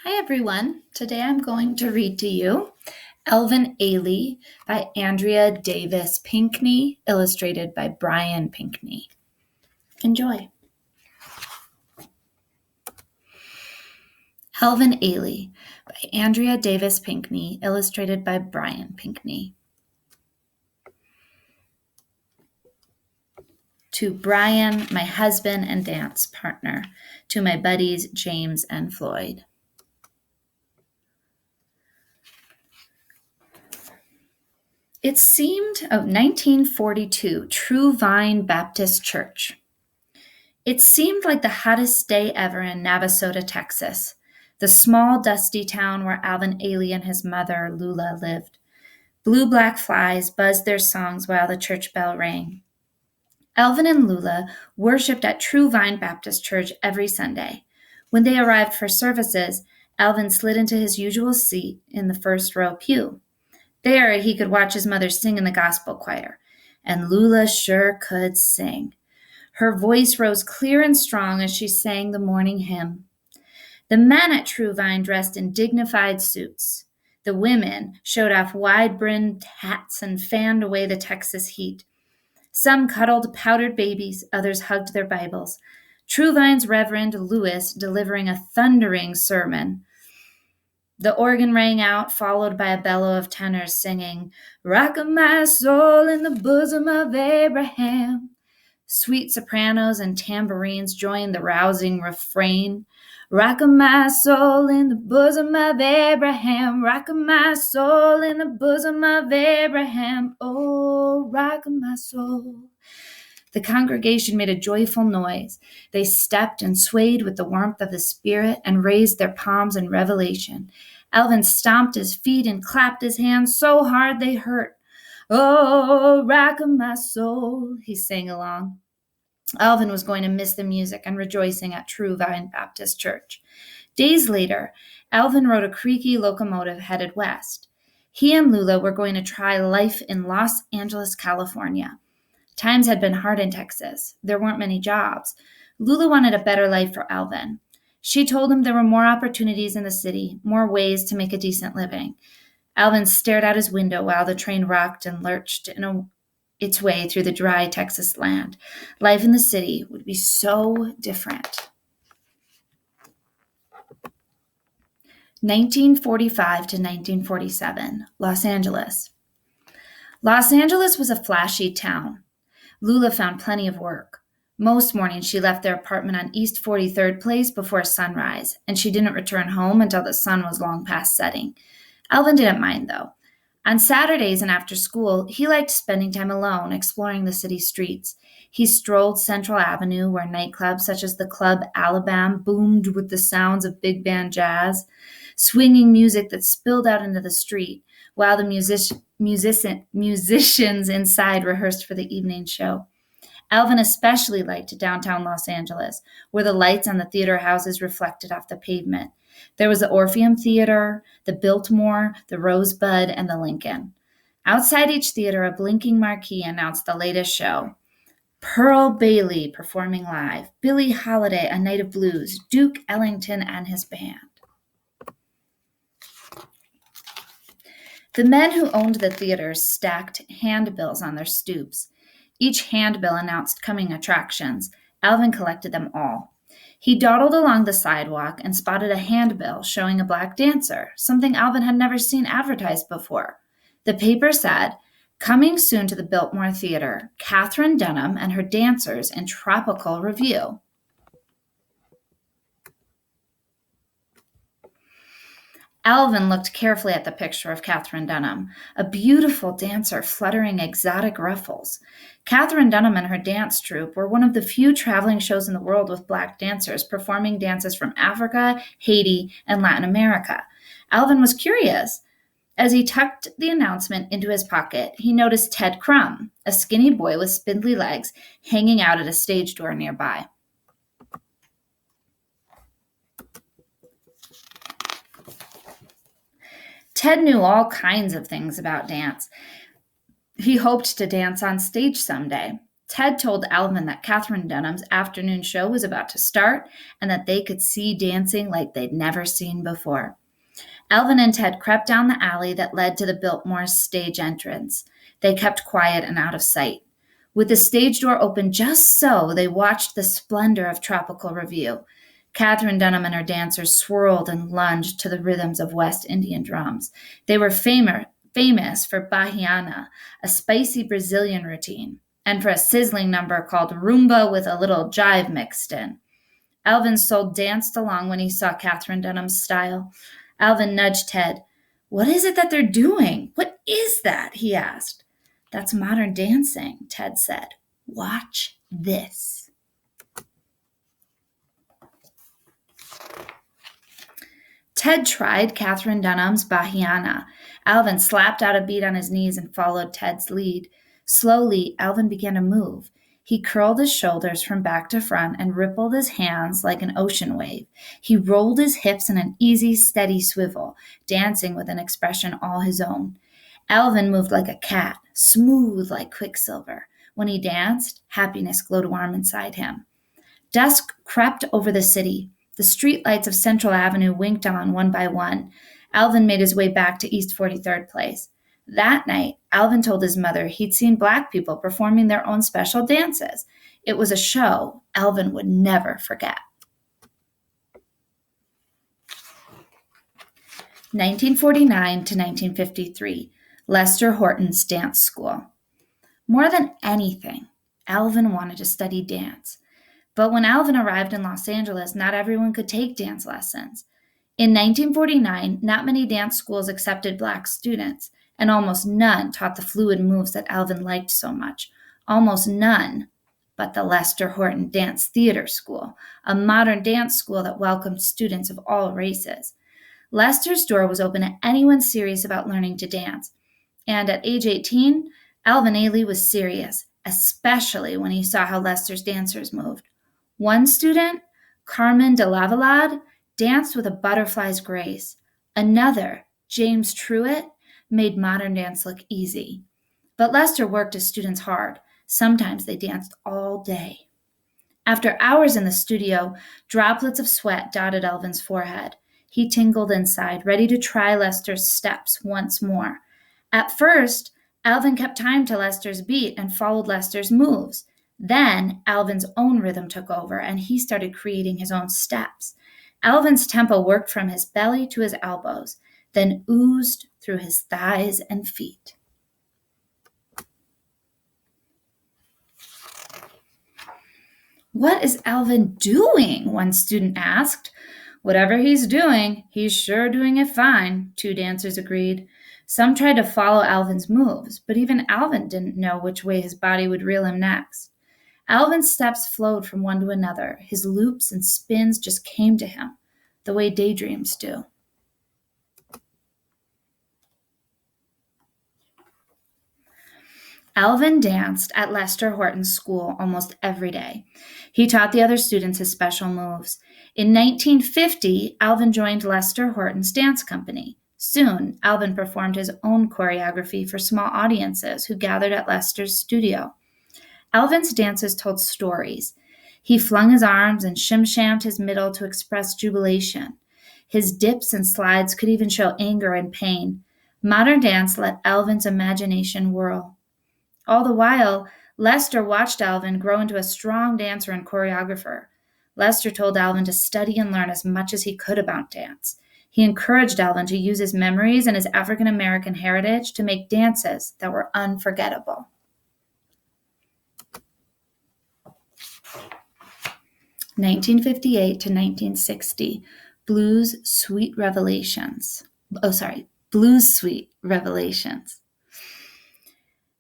Hi everyone. Today I'm going to read to you Alvin Ailey by Andrea Davis Pinkney, illustrated by Brian Pinkney. Enjoy. Alvin Ailey by Andrea Davis Pinkney, illustrated by Brian Pinkney. To Brian, my husband and dance partner, to my buddies James and Floyd. It seemed of 1942 True Vine Baptist Church. It seemed like the hottest day ever in Navasota, Texas, the small, dusty town where Alvin Ailey and his mother, Lula, lived. Blue-black flies buzzed their songs while the church bell rang. Alvin and Lula worshipped at True Vine Baptist Church every Sunday. When they arrived for services, Alvin slid into his usual seat in the first row pew. There, he could watch his mother sing in the gospel choir, and Lula sure could sing. Her voice rose clear and strong as she sang the morning hymn. The men at True Vine dressed in dignified suits. The women showed off wide-brimmed hats and fanned away the Texas heat. Some cuddled powdered babies, others hugged their Bibles. True Vine's Reverend Lewis delivering a thundering sermon. The organ rang out, followed by a bellow of tenors singing, "Rock of my soul in the bosom of Abraham." Sweet sopranos and tambourines joined the rousing refrain. Rock of my soul in the bosom of Abraham. Rock of my soul in the bosom of Abraham. Oh, rock of my soul. The congregation made a joyful noise. They stepped and swayed with the warmth of the Spirit and raised their palms in revelation. Alvin stomped his feet and clapped his hands so hard they hurt. "Oh, rock of my soul," he sang along. Alvin was going to miss the music and rejoicing at True Vine Baptist Church. Days later, Alvin rode a creaky locomotive headed west. He and Lula were going to try life in Los Angeles, California. Times had been hard in Texas. There weren't many jobs. Lula wanted a better life for Alvin. She told him there were more opportunities in the city, more ways to make a decent living. Alvin stared out his window while the train rocked and lurched its way through the dry Texas land. Life in the city would be so different. 1945 to 1947, Los Angeles. Los Angeles was a flashy town. Lula found plenty of work. Most mornings she left their apartment on East 43rd Place before sunrise, and she didn't return home until the sun was long past setting. Alvin didn't mind, though. On Saturdays and after school, he liked spending time alone, exploring the city streets. He strolled Central Avenue, where nightclubs such as the Club Alabama boomed with the sounds of big band jazz, swinging music that spilled out into the street, while the musicians inside rehearsed for the evening show. Alvin especially liked downtown Los Angeles, where the lights on the theater houses reflected off the pavement. There was the Orpheum Theater, the Biltmore, the Rosebud, and the Lincoln. Outside each theater, a blinking marquee announced the latest show. Pearl Bailey performing live, Billie Holiday, A Night of Blues, Duke Ellington and his band. The men who owned the theaters stacked handbills on their stoops. Each handbill announced coming attractions. Alvin collected them all. He dawdled along the sidewalk and spotted a handbill showing a black dancer, something Alvin had never seen advertised before. The paper said, "Coming soon to the Biltmore Theater, Katherine Dunham and her dancers in Tropical Revue." Alvin looked carefully at the picture of Katherine Dunham, a beautiful dancer fluttering exotic ruffles. Katherine Dunham and her dance troupe were one of the few traveling shows in the world with black dancers performing dances from Africa, Haiti, and Latin America. Alvin was curious. As he tucked the announcement into his pocket, he noticed Ted Crumb, a skinny boy with spindly legs, hanging out at a stage door nearby. Ted knew all kinds of things about dance. He hoped to dance on stage someday. Ted told Alvin that Katherine Dunham's afternoon show was about to start and that they could see dancing like they'd never seen before. Alvin and Ted crept down the alley that led to the Biltmore's stage entrance. They kept quiet and out of sight. With the stage door open just so, they watched the splendor of tropical Revue. Katherine Dunham and her dancers swirled and lunged to the rhythms of West Indian drums. They were famous for Bahiana, a spicy Brazilian routine, and for a sizzling number called rumba with a little jive mixed in. Alvin's soul danced along when he saw Katherine Dunham's style. Alvin nudged Ted. "What is it that they're doing? What is that?" he asked. "That's modern dancing," Ted said. "Watch this." Ted tried Katherine Dunham's Bahiana. Alvin slapped out a beat on his knees and followed Ted's lead. Slowly, Alvin began to move. He curled his shoulders from back to front and rippled his hands like an ocean wave. He rolled his hips in an easy, steady swivel, dancing with an expression all his own. Alvin moved like a cat, smooth like quicksilver. When he danced, happiness glowed warm inside him. Dusk crept over the city. The streetlights of Central Avenue winked on one by one. Alvin made his way back to East 43rd Place. That night, Alvin told his mother he'd seen Black people performing their own special dances. It was a show Alvin would never forget. 1949 to 1953, Lester Hortense Dance School. More than anything, Alvin wanted to study dance. But when Alvin arrived in Los Angeles, not everyone could take dance lessons. In 1949, not many dance schools accepted Black students, and almost none taught the fluid moves that Alvin liked so much. Almost none but the Lester Horton Dance Theater School, a modern dance school that welcomed students of all races. Lester's door was open to anyone serious about learning to dance. And at age 18, Alvin Ailey was serious, especially when he saw how Lester's dancers moved. One student, Carmen de Lavalade, danced with a butterfly's grace. Another, James Truitt, made modern dance look easy. But Lester worked his students hard. Sometimes they danced all day. After hours in the studio, droplets of sweat dotted Alvin's forehead. He tingled inside, ready to try Lester's steps once more. At first, Alvin kept time to Lester's beat and followed Lester's moves. Then Alvin's own rhythm took over, and he started creating his own steps. Alvin's tempo worked from his belly to his elbows, then oozed through his thighs and feet. "What is Alvin doing?" one student asked. "Whatever he's doing, he's sure doing it fine," two dancers agreed. Some tried to follow Alvin's moves, but even Alvin didn't know which way his body would reel him next. Alvin's steps flowed from one to another. His loops and spins just came to him, the way daydreams do. Alvin danced at Lester Horton's school almost every day. He taught the other students his special moves. In 1950, Alvin joined Lester Horton's dance company. Soon, Alvin performed his own choreography for small audiences who gathered at Lester's studio. Alvin's dances told stories. He flung his arms and shim-shammed his middle to express jubilation. His dips and slides could even show anger and pain. Modern dance let Alvin's imagination whirl. All the while, Lester watched Alvin grow into a strong dancer and choreographer. Lester told Alvin to study and learn as much as he could about dance. He encouraged Alvin to use his memories and his African American heritage to make dances that were unforgettable. (1958 to 1960) Blues Suite Revelations. Blues Suite Revelations.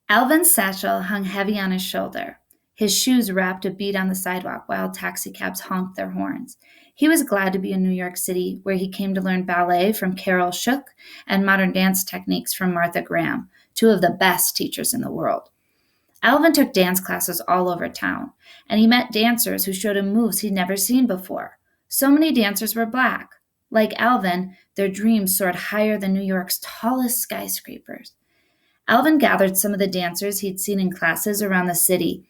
Alvin's satchel hung heavy on his shoulder. His shoes rapped a beat on the sidewalk while taxicabs honked their horns. He was glad to be in New York City, where he came to learn ballet from Carol Shook and modern dance techniques from Martha Graham, two of the best teachers in the world. Alvin took dance classes all over town, and he met dancers who showed him moves he'd never seen before. So many dancers were Black. Like Alvin, their dreams soared higher than New York's tallest skyscrapers. Alvin gathered some of the dancers he'd seen in classes around the city.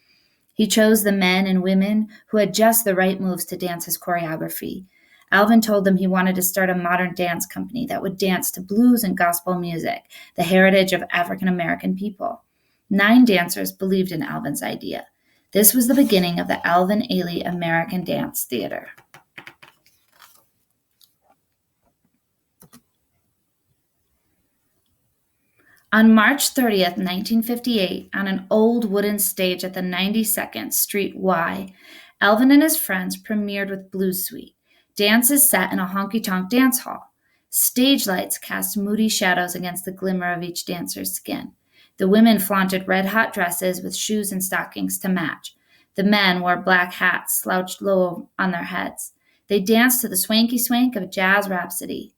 He chose the men and women who had just the right moves to dance his choreography. Alvin told them he wanted to start a modern dance company that would dance to blues and gospel music, the heritage of African American people. 9 dancers believed in Alvin's idea. This was the beginning of the Alvin Ailey American Dance Theater. On March 30th, 1958, on an old wooden stage at the 92nd Street Y, Alvin and his friends premiered with Blues Suite. Dances set in a honky-tonk dance hall. Stage lights cast moody shadows against the glimmer of each dancer's skin. The women flaunted red-hot dresses with shoes and stockings to match. The men wore black hats slouched low on their heads. They danced to the swanky swank of jazz rhapsody.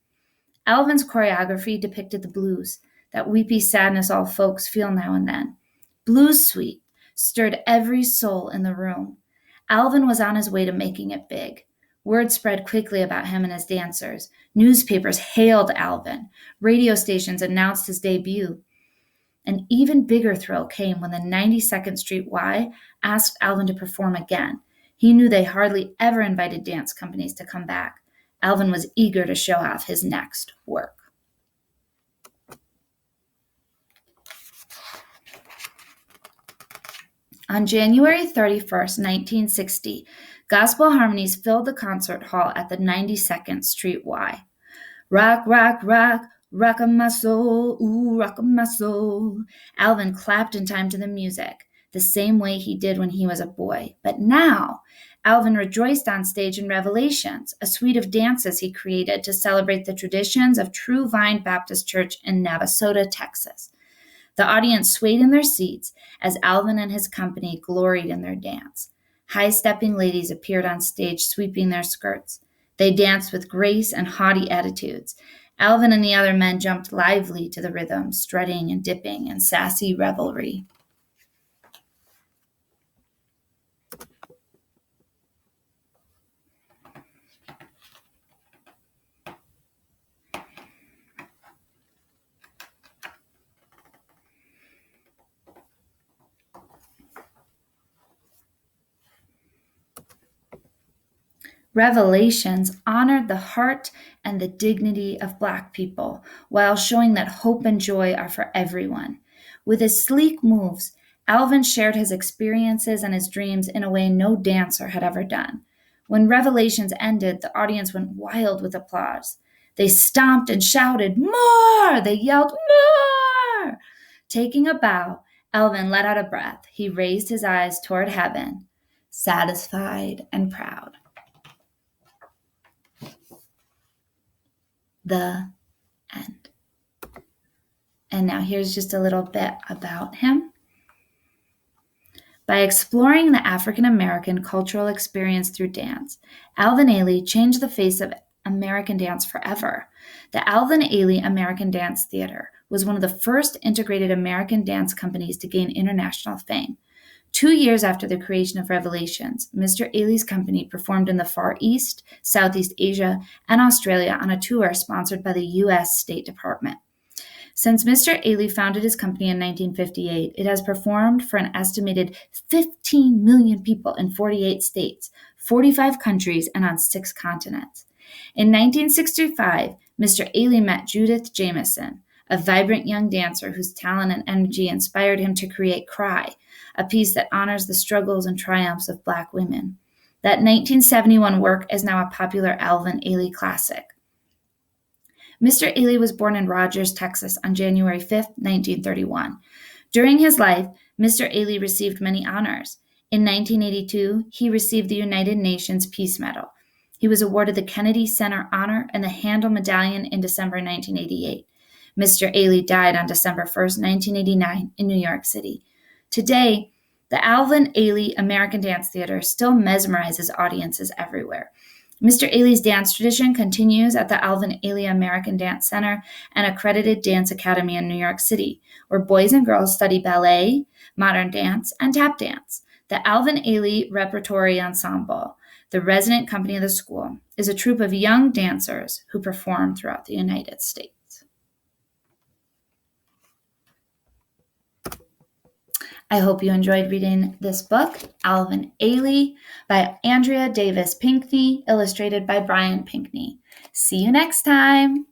Alvin's choreography depicted the blues, that weepy sadness all folks feel now and then. Blues Suite stirred every soul in the room. Alvin was on his way to making it big. Word spread quickly about him and his dancers. Newspapers hailed Alvin. Radio stations announced his debut. An even bigger thrill came when the 92nd Street Y asked Alvin to perform again. He knew they hardly ever invited dance companies to come back. Alvin was eager to show off his next work. On January 31st, 1960, gospel harmonies filled the concert hall at the 92nd Street Y. Rock, rock, rock, rock my soul, ooh, rock my soul. Alvin clapped in time to the music, the same way he did when he was a boy. But now, Alvin rejoiced on stage in Revelations, a suite of dances he created to celebrate the traditions of True Vine Baptist Church in Navasota, Texas. The audience swayed in their seats as Alvin and his company gloried in their dance. High-stepping ladies appeared on stage sweeping their skirts. They danced with grace and haughty attitudes. Alvin and the other men jumped lively to the rhythm, strutting and dipping in sassy revelry. Revelations honored the heart and the dignity of Black people while showing that hope and joy are for everyone. With his sleek moves, Alvin shared his experiences and his dreams in a way no dancer had ever done. When Revelations ended, the audience went wild with applause. They stomped and shouted, "More!" They yelled, "More!" Taking a bow, Alvin let out a breath. He raised his eyes toward heaven, satisfied and proud. The end. And now here's just a little bit about him. By exploring the African American cultural experience through dance, Alvin Ailey changed the face of American dance forever. The Alvin Ailey American Dance Theater was one of the first integrated American dance companies to gain international fame. 2 years after the creation of Revelations, Mr. Ailey's company performed in the Far East, Southeast Asia, and Australia on a tour sponsored by the U.S. State Department. Since Mr. Ailey founded his company in 1958, it has performed for an estimated 15 million people in 48 states, 45 countries, and on 6 continents. In 1965, Mr. Ailey met Judith Jamison, a vibrant young dancer whose talent and energy inspired him to create Cry, a piece that honors the struggles and triumphs of Black women. That 1971 work is now a popular Alvin Ailey classic. Mr. Ailey was born in Rogers, Texas on January 5, 1931. During his life, Mr. Ailey received many honors. In 1982, he received the United Nations Peace Medal. He was awarded the Kennedy Center Honor and the Handel Medallion in December 1988. Mr. Ailey died on December 1, 1989, in New York City. Today, the Alvin Ailey American Dance Theater still mesmerizes audiences everywhere. Mr. Ailey's dance tradition continues at the Alvin Ailey American Dance Center, an accredited dance academy in New York City, where boys and girls study ballet, modern dance, and tap dance. The Alvin Ailey Repertory Ensemble, the resident company of the school, is a troupe of young dancers who perform throughout the United States. I hope you enjoyed reading this book, Alvin Ailey, by Andrea Davis Pinkney, illustrated by Brian Pinkney. See you next time!